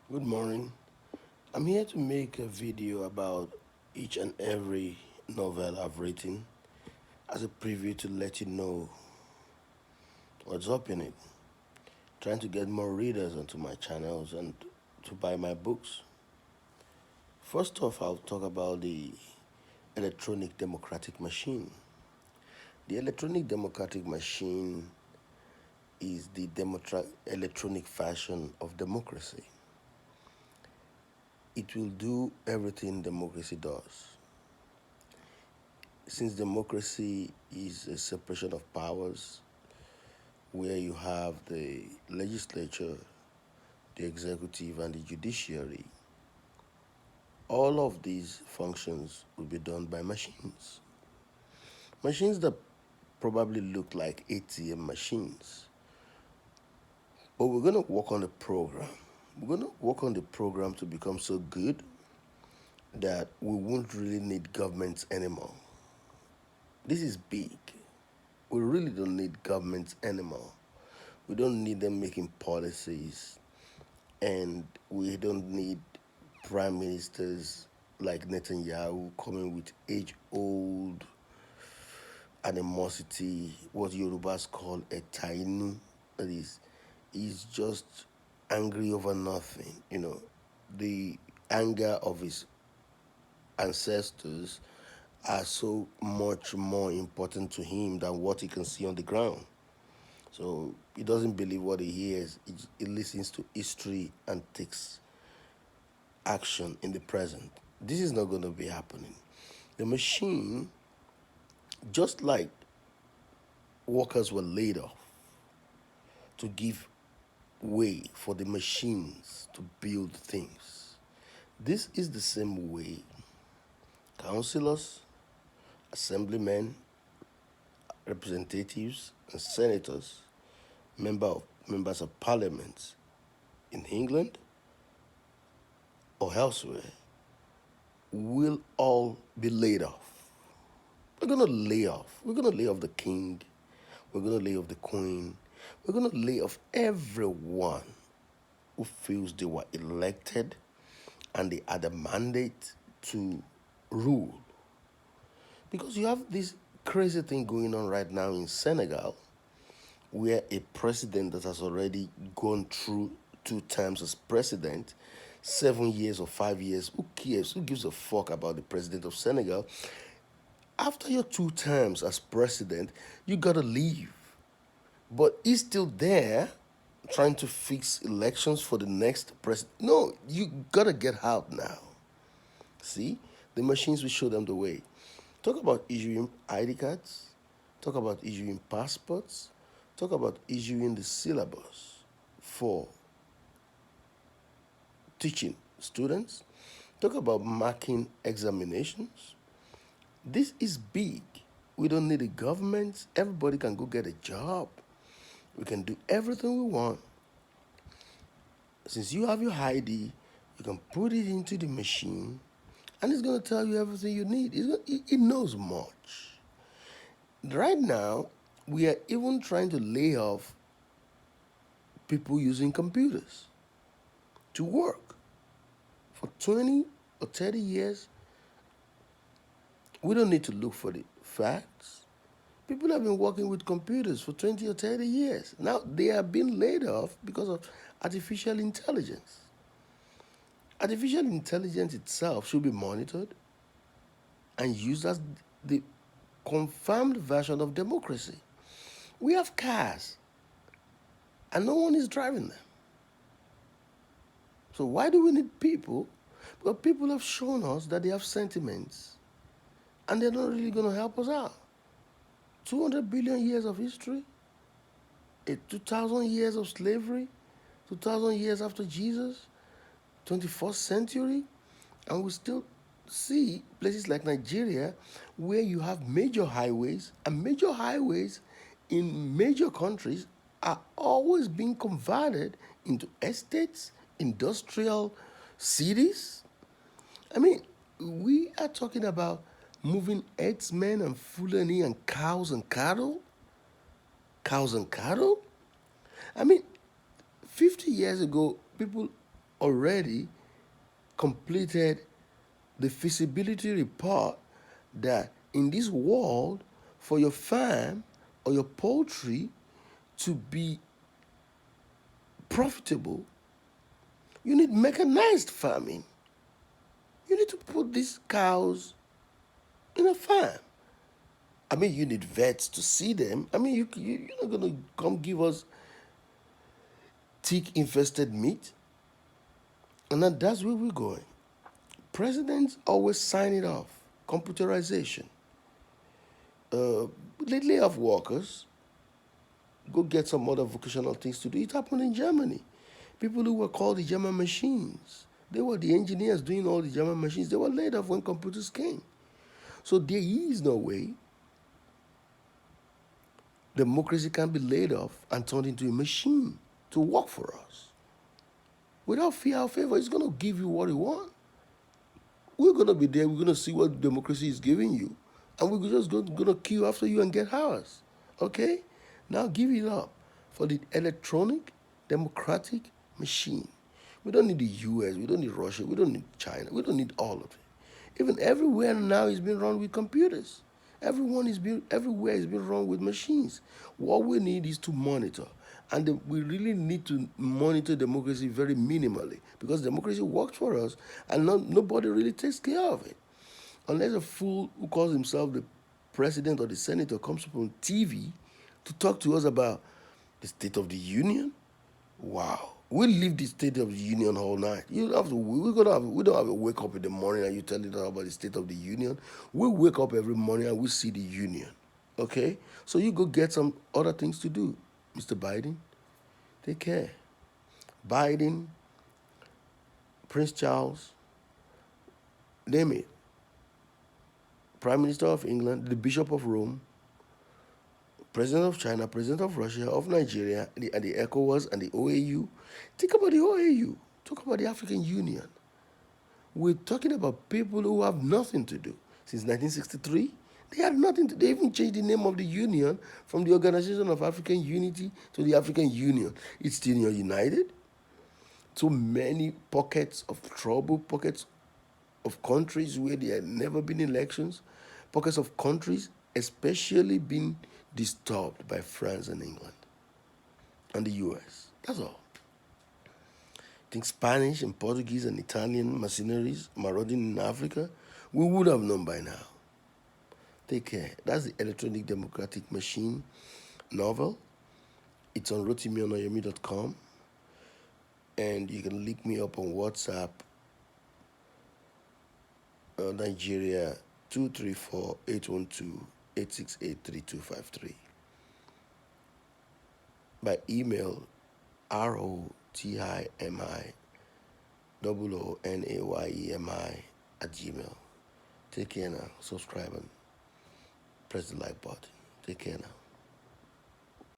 Good morning. I'm here to make a video about each and every novel I've written as a preview to let you know what's up in it. Trying to get more readers onto my channels and to buy my books. First off, I'll talk about the electronic democratic machine. The electronic democratic machine is the electronic fashion of democracy. It will do everything democracy does. Since democracy is a separation of powers, where you have the legislature, the executive, and the judiciary, all of these functions will be done by machines. Machines that probably look like ATM machines. But we're going to work on the program. We're going to work on the program to become so good that we won't really need governments anymore. This is big. We really don't need governments anymore. We don't need them making policies, and we don't need prime ministers like Netanyahu coming with age-old animosity, what Yorubas call a tainu. That is, he's just angry over nothing. The anger of his ancestors are so much more important to him than what he can see on the ground. So he doesn't believe what he hears. He listens to history and takes action in the present. This is not going to be happening. The machine, just like workers were laid off to give way for the machines to build things, this is the same way councillors, assemblymen, representatives, and senators, members of parliament in England or elsewhere will all be laid off. We're going to lay off. We're going to lay off the king. We're going to lay off the queen. We're going to lay off everyone who feels they were elected and they had a mandate to rule. Because you have this crazy thing going on right now in Senegal, where a president that has already gone through 2 terms as president, 7 years or 5 years, who cares? Who gives a fuck about the president of Senegal? After your 2 terms as president, you gotta leave. But he's still there trying to fix elections for the next president. No, you gotta get out now. See? The machines will show them the way. Talk about issuing ID cards, talk about issuing passports, talk about issuing the syllabus for teaching students, talk about marking examinations. This is big. We don't need a government. Everybody can go get a job. We can do everything we want. Since you have your ID, you can put it into the machine and it's going to tell you everything you need. It knows much. Right now, we are even trying to lay off people using computers to work. For 20 or 30 years, we don't need to look for the facts. People have been working with computers for 20 or 30 years. Now they are being laid off because of artificial intelligence. Artificial intelligence itself should be monitored and used as the confirmed version of democracy. We have cars and no one is driving them. So why do we need people? Well, people have shown us that they have sentiments and they're not really going to help us out. 200 billion years of history, 2,000 years of slavery, 2,000 years after Jesus, 21st century, and we still see places like Nigeria where you have major highways, and major highways in major countries are always being converted into estates, industrial cities. I mean, we are talking about moving herdsmen and Fulani and cows and cattle. Cows and cattle? I mean, 50 years ago, people already completed the feasibility report that in this world, for your farm or your poultry to be profitable, you need mechanized farming. You need to put these cows in a farm. I mean, you need vets to see them. I mean, you're not going to come give us tick infested meat. And that's where we're going. Presidents always sign it off. Computerization. They lay off workers, go get some other vocational things to do. It happened in Germany. People who were called the German machines, they were the engineers doing all the German machines. They were laid off when computers came. So there is no way democracy can be laid off and turned into a machine to work for us. Without fear or favor, it's going to give you what you want. We're going to be there. We're going to see what democracy is giving you. And we're just going to queue after you and get ours. Okay? Now give it up for the electronic democratic machine. We don't need the US. We don't need Russia. We don't need China. We don't need all of it. Even everywhere now is being run with computers. Everywhere is being run with machines. What we need is to monitor. And we really need to monitor democracy very minimally because democracy works for us and nobody really takes care of it. Unless a fool who calls himself the president or the senator comes up on TV to talk to us about the State of the Union, wow. We leave the State of the Union all night. You don't have to. We don't have to wake up in the morning and you tell it about the State of the Union. We wake up every morning and we see the Union. Okay, so you go get some other things to do, Mr. Biden. Take care. Biden, Prince Charles, name it. Prime Minister of England, the Bishop of Rome, President of China, President of Russia, of Nigeria, and the ECOWAS and the OAU. Think about the OAU. Talk about the African Union. We're talking about people who have nothing to do. Since 1963, they had nothing to do. They even changed the name of the union from the Organization of African Unity to the African Union. It's still not united. So many pockets of trouble, pockets of countries where there had never been elections, pockets of countries especially being disturbed by France and England and the US. That's all. I think Spanish and Portuguese and Italian mercenaries marauding in Africa, we would have known by now. Take care. That's the Electronic Democratic Machine novel. It's on rotimionoyomi.com. And you can link me up on WhatsApp, Nigeria 234-812-868-3253. By email, ROTIMI@gmail. Take care now. Subscribe and press the like button. Take care now.